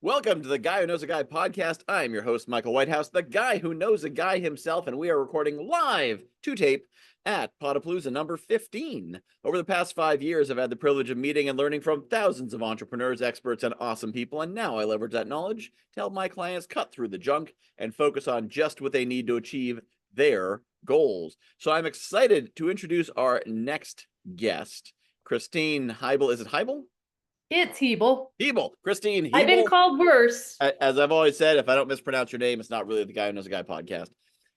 Welcome to the Guy Who Knows a Guy podcast. I'm your host, Michael Whitehouse, the guy who knows a guy himself, and we are recording live to tape at Podapalooza number 15. Over the past 5 years, I've had the privilege of meeting and learning from thousands of entrepreneurs, experts, and awesome people, and now I leverage that knowledge to help my clients cut through the junk and focus on just what they need to achieve their goals. So I'm excited to introduce our next guest, Christine Hiebel. Is it Hiebel? It's Hiebel. Hiebel. Christine Hiebel. I've been called worse. As I've always said, if I don't mispronounce your name, it's not really the Guy Who Knows a Guy podcast.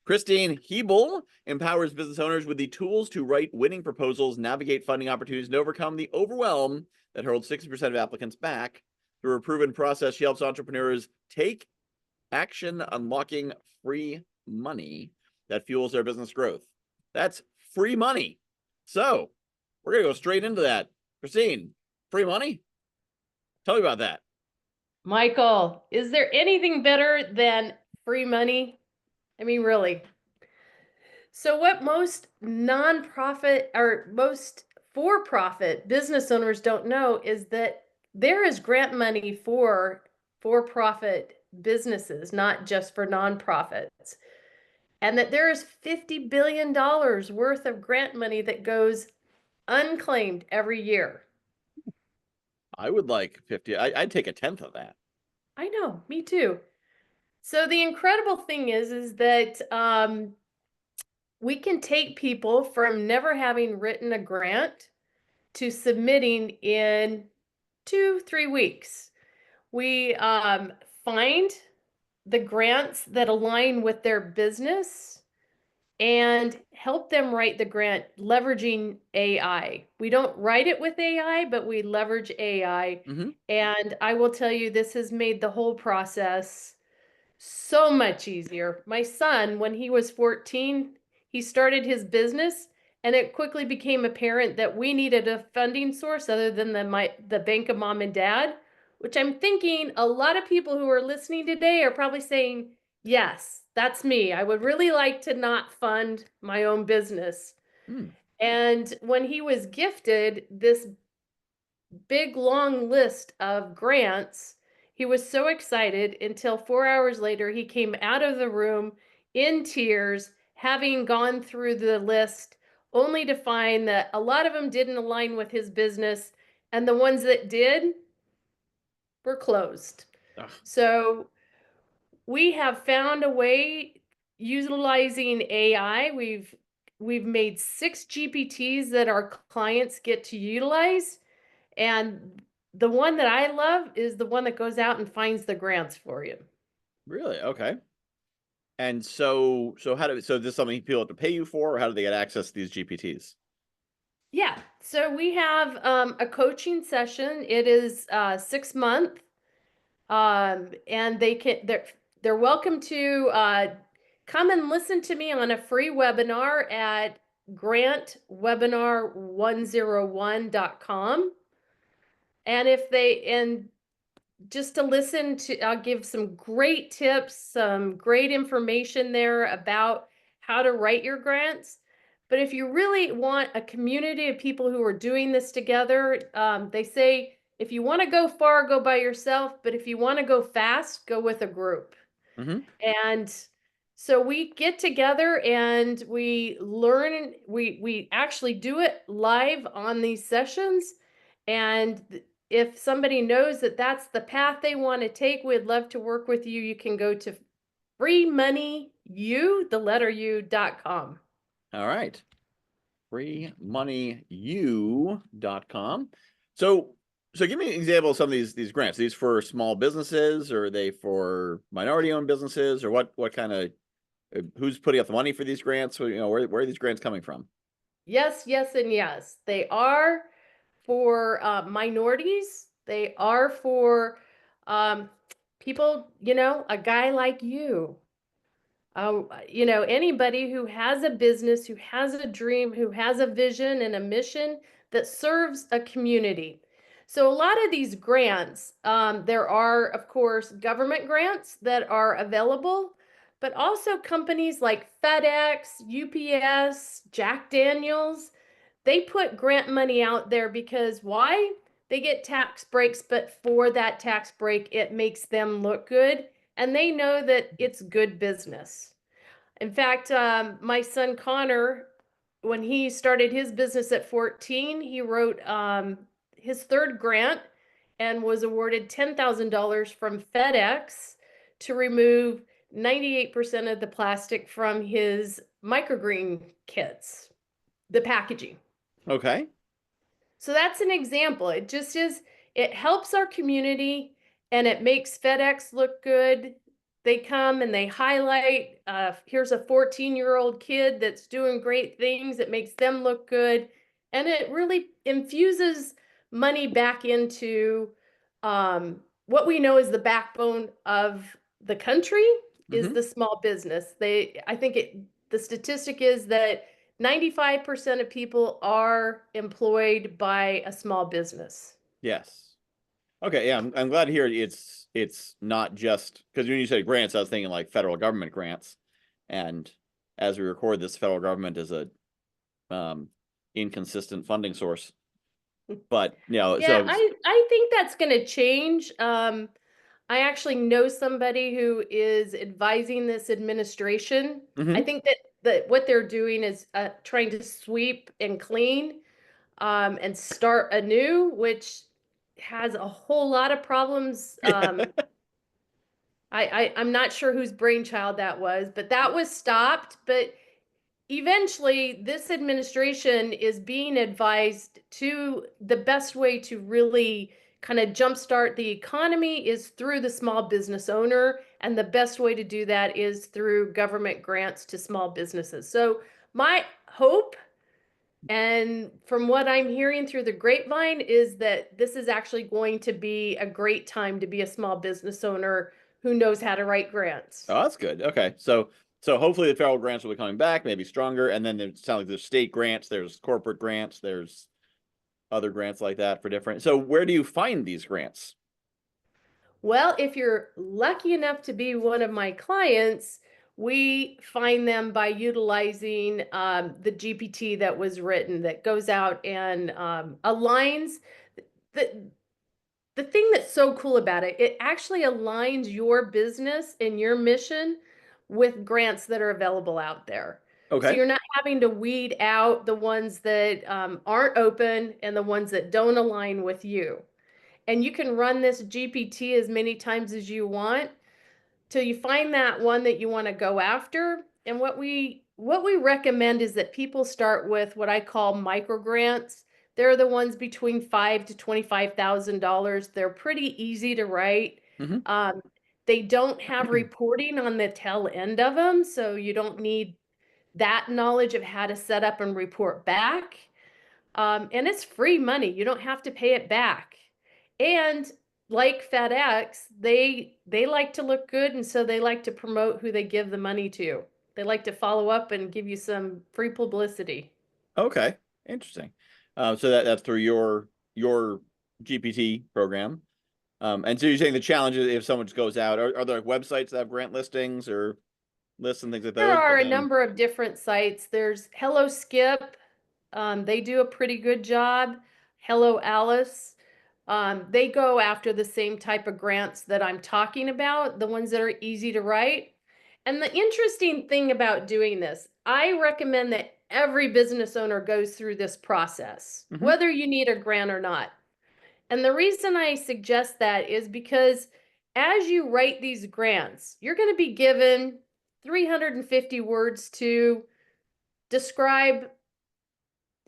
Christine Hiebel empowers business owners with the tools to write winning proposals, navigate funding opportunities, and overcome the overwhelm that holds 60% of applicants back. Through a proven process, she helps entrepreneurs take action, unlocking free money that fuels their business growth. That's free money. So we're going to go straight into that. Christine, free money? Tell me about that. Michael, is there anything better than free money? I mean, really. So what most nonprofit or most for-profit business owners don't know is that there is grant money for for-profit businesses, not just for nonprofits. And that there is $50 billion worth of grant money that goes unclaimed every year. I would like 50. I'd take a tenth of that. I know, me too. So the incredible thing is that we can take people from never having written a grant to submitting in 2-3 weeks. We find the grants that align with their business and help them write the grant leveraging AI. We don't write it with AI, but we leverage AI. And I will tell you, this has made the whole process so much easier. My son, when he was 14, he started his business, and it quickly became apparent that we needed a funding source other than the bank of mom and dad, which I'm thinking a lot of people who are listening today are probably saying, yes, that's me. I would really like to not fund my own business. And when he was gifted this big long list of grants, he was so excited until 4 hours later, he came out of the room in tears, having gone through the list, only to find that a lot of them didn't align with his business, and the ones that did were closed. Ugh. So we have found a way utilizing AI. We've made 6 GPTs that our clients get to utilize. And the one that I love is the one that goes out and finds the grants for you. Really? Okay. And so this is something people have to pay you for, or how do they get access to these GPTs? Yeah. So we have a coaching session. It is 6 months. And they're welcome to come and listen to me on a free webinar at grantwebinar101.com. And just to listen to, I'll give some great tips, some great information there about how to write your grants. But if you really want a community of people who are doing this together, they say, if you want to go far, go by yourself. But if you want to go fast, go with a group. And so we get together and we learn, we actually do it live on these sessions. And if somebody knows that that's the path they want to take, we'd love to work with you. You can go to freemoneyu.com. All right. freemoneyu.com. So give me an example of some of these grants. Are these for small businesses, or are they for minority-owned businesses, or what kind of who's putting up the money for these grants? Where are these grants coming from? Yes, yes, and yes. They are for minorities. They are for people, a guy like you. Anybody who has a business, who has a dream, who has a vision and a mission that serves a community. So a lot of these grants, there are, of course, government grants that are available, but also companies like FedEx, UPS, Jack Daniels, they put grant money out there because why? they get tax breaks, but for that tax break, it makes them look good. And they know that it's good business. In fact, my son Connor, when he started his business at 14, he wrote his third grant and was awarded $10,000 from FedEx to remove 98% of the plastic from his microgreen kits, the packaging. Okay. So that's an example. It just is, it helps our community and it makes FedEx look good. They come and they highlight, here's a 14-year-old kid that's doing great things. It makes them look good. And it really infuses money back into what we know is the backbone of the country is Hmm. the small business. I think the statistic is that 95% of people are employed by a small business. Yes. Okay. Yeah, I'm glad to hear it's not just because when you said grants, I was thinking like federal government grants, and as we record this, federal government is a um, inconsistent funding source. But Yeah, I think that's going to change. I actually know somebody who is advising this administration. I mhm. think that what they're doing is trying to sweep and clean and start anew, which has a whole lot of problems. I'm not sure whose brainchild that was, but that was stopped. But eventually, this administration is being advised to the best way to really kind of jumpstart the economy is through the small business owner. And the best way to do that is through government grants to small businesses. So, my hope, and from what I'm hearing through the grapevine, is that this is actually going to be a great time to be a small business owner who knows how to write grants. Oh, that's good. Okay. So hopefully the federal grants will be coming back, maybe stronger, and then it sounds like there's state grants, there's corporate grants, there's other grants like that for different. So where do you find these grants? Well, if you're lucky enough to be one of my clients, we find them by utilizing the GPT that was written that goes out and aligns the the thing that's so cool about it, it actually aligns your business and your mission with grants that are available out there. So Okay. you're not having to weed out the ones that aren't open and the ones that don't align with you. And you can run this GPT as many times as you want till you find that one that you want to go after. And what we recommend is that people start with what I call micro grants. They're the ones between $5 to $25,000. They're pretty easy to write. Hmm. Um, they don't have reporting on the tail end of them, so you don't need that knowledge of how to set up and report back. And it's free money. You don't have to pay it back. And like FedEx, they like to look good, and so they like to promote who they give the money to. They like to follow up and give you some free publicity. Okay. Interesting. So that's through your GPT program. And so you're saying the challenge is if someone just goes out, are there websites that have grant listings or lists and things like There those? are But a then, number of different sites. There's Hello Skip. They do a pretty good job. Hello Alice. They go after the same type of grants that I'm talking about, the ones that are easy to write. And the interesting thing about doing this, I recommend that every business owner goes through this process, mhm. whether you need a grant or not. And the reason I suggest that is because as you write these grants, you're going to be given 350 words to describe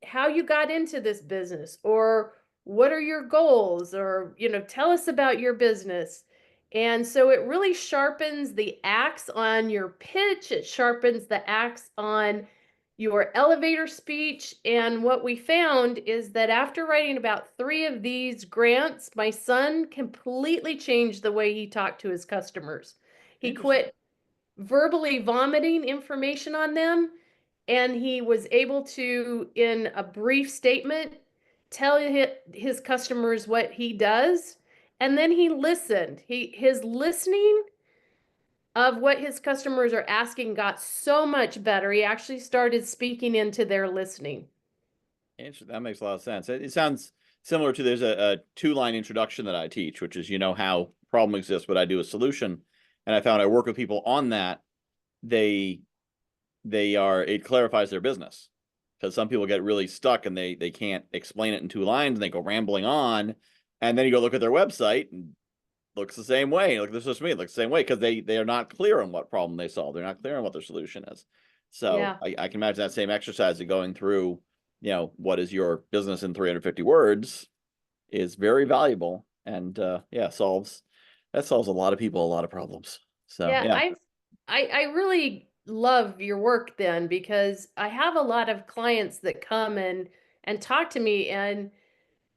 how you got into this business, or what are your goals, or tell us about your business. And so it really sharpens the axe on your pitch, it sharpens the axe on your elevator speech. And what we found is that after writing about 3 of these grants, my son completely changed the way he talked to his customers. He Interesting. quit verbally vomiting information on them, and he was able to, in a brief statement, tell his customers what he does. And then he listened. His listening of what his customers are asking got so much better. He actually started speaking into their listening. Interesting. That makes a lot of sense. It sounds similar to, there's a 2-line introduction that I teach, which is, how problem exists, what I do a solution. And I found I work with people on that. It clarifies their business, because some people get really stuck and they can't explain it in 2 lines and they go rambling on. And then you go look at their website and looks the same way. Look, this is me, it looks the same way, because they are not clear on what problem they solve. They're not clear on what their solution is. So Yeah. I can imagine that same exercise of going through, what is your business in 350 words is very valuable. And solves a lot of people a lot of problems. So Yeah, yeah. I really love your work then, because I have a lot of clients that come and talk to me, and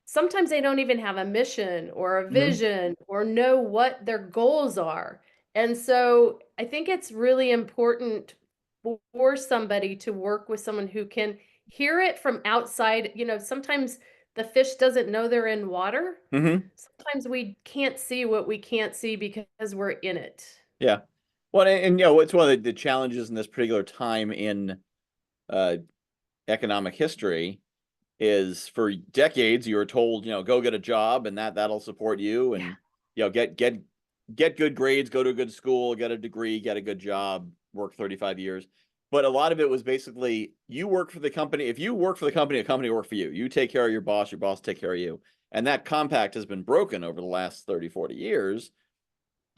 sometimes they don't even have a mission or a Mhm. vision or know what their goals are. And so I think it's really important for somebody to work with someone who can hear it from outside. Sometimes the fish doesn't know they're in water. Mhm. Sometimes we can't see what we can't see because we're in it. Yeah. Well, and it's one of the challenges in this particular time in uh, economic history is, for decades you were told, go get a job and that'll support you, Yeah. and get good grades, go to a good school, get a degree, get a good job, work 35 years. But a lot of it was basically, you work for the company. If you work for the company will work for you. You take care of your boss take care of you. And that compact has been broken over the last 30, 40 years.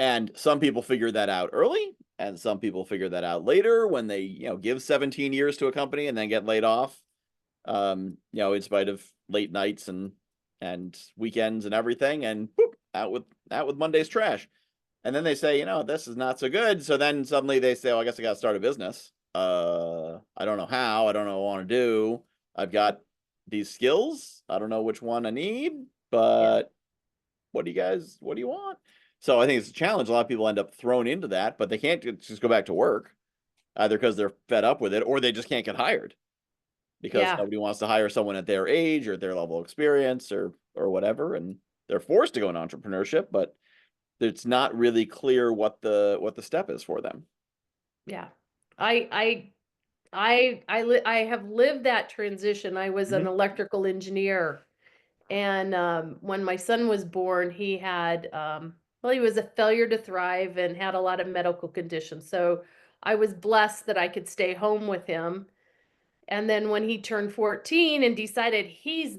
And some people figure that out early, and some people figure that out later when they, give 17 years to a company and then get laid off, in spite of late nights and weekends and everything, and boop, out with Monday's trash. And then they say, this is not so good. So then suddenly they say, oh, I guess I got to start a business. I don't know how. I don't know what I want to do. I've got these skills. I don't know which one I need, Yeah. but what do you want? So I think it's a challenge. A lot of people end up thrown into that, but they can't just go back to work, either because they're fed up with it, or they just can't get hired because Yeah. nobody wants to hire someone at their age or their level of experience or whatever, and they're forced to go in entrepreneurship, but it's not really clear what the step is for them. Yeah. I I have lived that transition. I was an Hmm. electrical engineer, and when my son was born, he had well, he was a failure to thrive and had a lot of medical conditions. So I was blessed that I could stay home with him. And then when he turned 14 and decided he's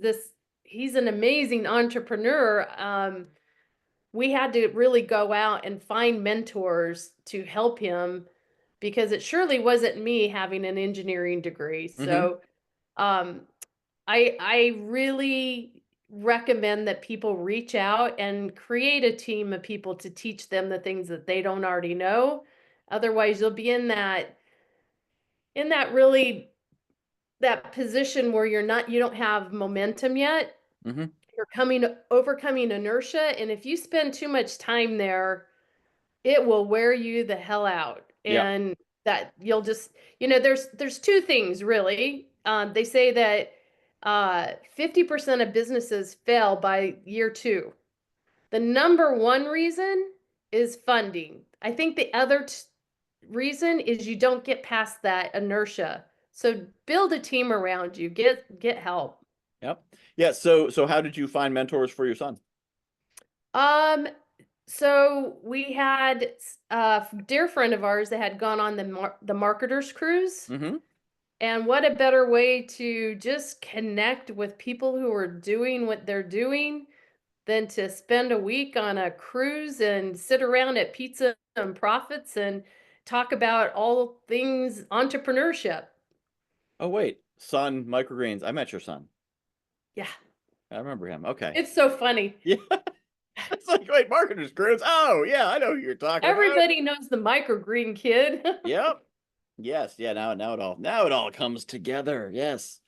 an amazing entrepreneur, we had to really go out and find mentors to help him, because it surely wasn't me having an engineering degree. Hmm. So um, I really recommend that people reach out and create a team of people to teach them the things that they don't already know. Otherwise, you'll be in that really that position where you don't have momentum yet. Hmm. You're overcoming inertia, and if you spend too much time there, it will wear you the hell out. Yeah. And that you'll just, there's two things really. They say that 50% of businesses fail by year two. The number one reason is funding. I think the other reason is you don't get past that inertia. So build a team around you. Get help. Yep. Yeah. So how did you find mentors for your son? Um, so we had a dear friend of ours that had gone on the marketers cruise. Hmm. And what a better way to just connect with people who are doing what they're doing than to spend a week on a cruise and sit around at Pizza and Profits and talk about all things entrepreneurship. Oh wait, son, microgreens. I met your son. Yeah, I remember him. Okay. it's so funny. Yeah. It's like, wait, marketers groups. Oh yeah, I know who you're talking about. Everybody knows the microgreen kid. Yep. Yes. Yeah. Now it all comes together. Yes.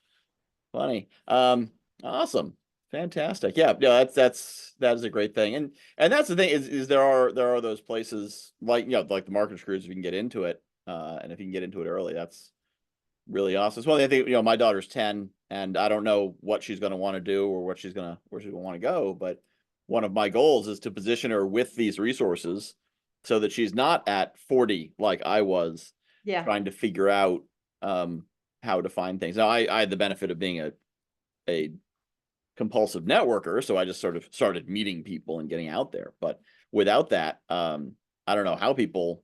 Funny. Awesome. Fantastic. Yeah. Yeah. That is a great thing. And that's the thing is there are those places like, like the marketers groups, if you can get into it. And if you can get into it early, that's really awesome. It's one thing I think, my daughter's 10 and I don't know what she's going to want to do or where she's going to want to go. But one of my goals is to position her with these resources so that she's not at 40 like I was, Yeah. trying to figure out how to find things. Now I had the benefit of being a compulsive networker, so I just sort of started meeting people and getting out there. But without that, I don't know how people,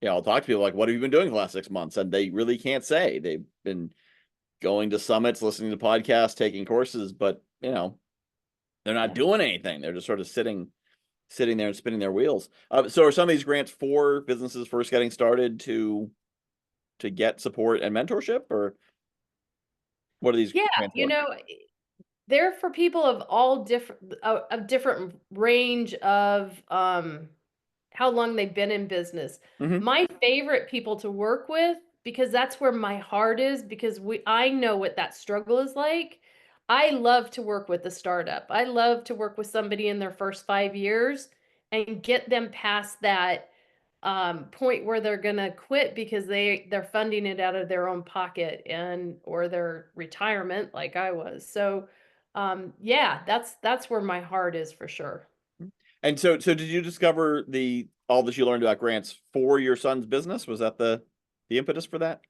I'll talk to people like, what have you been doing for the last 6 months? And they really can't say. They've been going to summits, listening to podcasts, taking courses, but they're not doing anything. They're just sort of sitting there and spinning their wheels. So are some of these grants for businesses first getting started to get support and mentorship, or what are these Yeah, grants for? they're for people of all different range of how long they've been in business. Mm-hmm. My favorite people to work with, because that's where my heart is, because I know what that struggle is like. I love to work with a startup. I love to work with somebody in their first 5 years and get them past that point where they're gonna quit because they're funding it out of their own pocket and or their retirement, like I was. So, yeah, that's where my heart is for sure. And so did you discover all that you learned about grants for your son's business? Was that the impetus for that?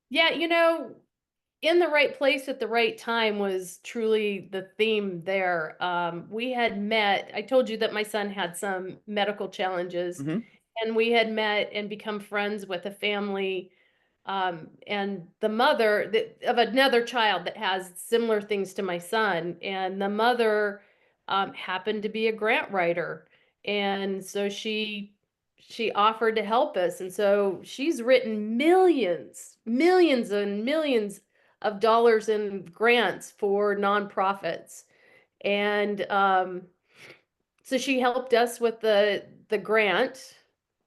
Yeah, in the right place at the right time was truly the theme there. We had met, I told you that my son had some medical challenges, Mm-hmm. and we had met and become friends with a family, and the mother of another child that has similar things to my son. And the mother happened to be a grant writer. And so she offered to help us. And so she's written millions and millions of dollars in grants for nonprofits. And so she helped us with the grant,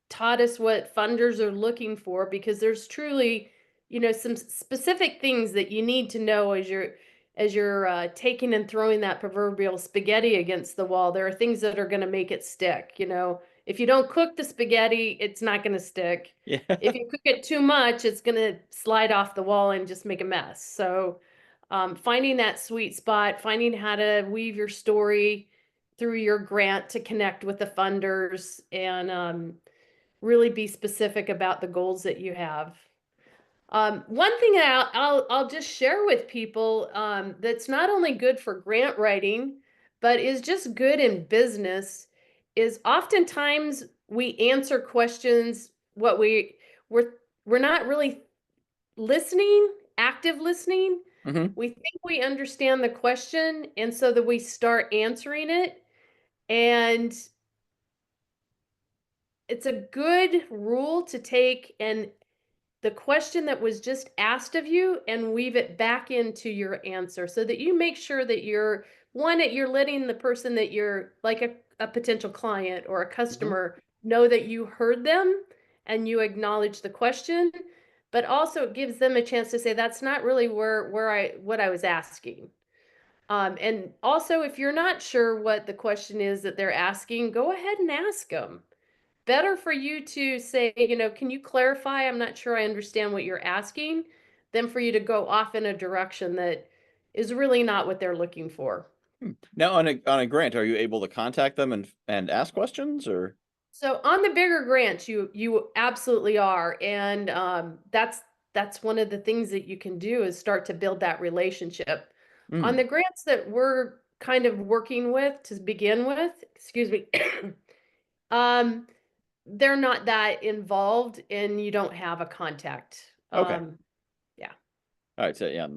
taught us what funders are looking for, because there's truly, some specific things that you need to know as you're taking and throwing that proverbial spaghetti against the wall. There are things that are going to make it stick. If you don't cook the spaghetti, it's not going to stick. Yeah. If you cook it too much, it's going to slide off the wall and just make a mess. So, finding that sweet spot, finding how to weave your story through your grant to connect with the funders, and really be specific about the goals that you have. One thing I'll just share with people, that's not only good for grant writing, but is just good in business, is oftentimes we answer questions what we're not really listening, active listening. Mm-hmm. We think we understand the question, and so that we start answering it. And it's a good rule to take and the question that was just asked of you and weave it back into your answer, so that you make sure that you're letting the person that you're like a potential client or a Mm-hmm. customer know that you heard them and you acknowledge the question, but also it gives them a chance to say that's not really what I was asking. And also, if you're not sure what the question is that they're asking, go ahead and ask them. Better for you to say, can you clarify? I'm not sure I understand what you're asking, than for you to go off in a direction that is really not what they're looking for. Now, on a grant, are you able to contact them and ask questions, or? So on the bigger grants, you absolutely are, and that's one of the things that you can do is start to build that relationship. On Mm, the grants that we're kind of working with to begin with, excuse me, um, they're not that involved and you don't have a contact. okay. Yeah. All right. So yeah,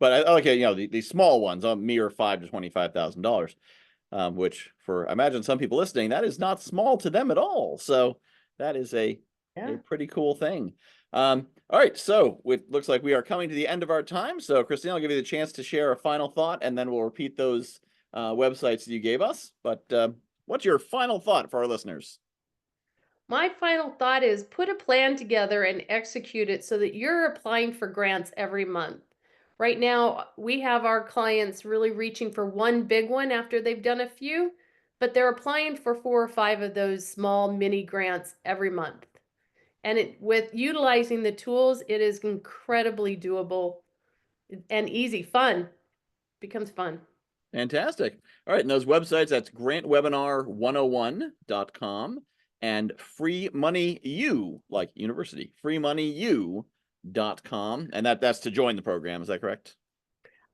but I like it. The small ones, a mere $5,000 to $25,000, which for I imagine some people listening, that is not small to them at all. So that is a Yeah. pretty cool thing. All right. So it looks like we are coming to the end of our time. So Christine, I'll give you the chance to share a final thought, and then we'll repeat those websites that you gave us. But what's your final thought for our listeners? My final thought is put a plan together and execute it so that you're applying for grants every month. Right now, we have our clients really reaching for one big one after they've done a few, but they're applying for 4 or 5 of those small mini grants every month. And with utilizing the tools, it is incredibly doable and easy. Fun becomes fun. Fantastic. All right. And those websites, that's grantwebinar101.com and free money u, like university, freemoneyu.com. And that's to join the program. Is that correct?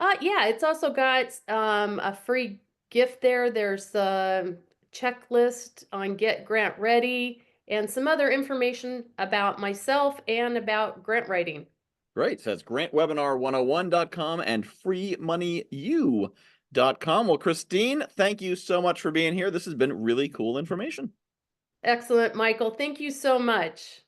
Yeah, it's also got a free gift there. There's a checklist on Get Grant Ready and some other information about myself and about grant writing. Great. So that's grantwebinar101.com and freemoneyu.com. Well, Christine, thank you so much for being here. This has been really cool information. Excellent, Michael. Thank you so much.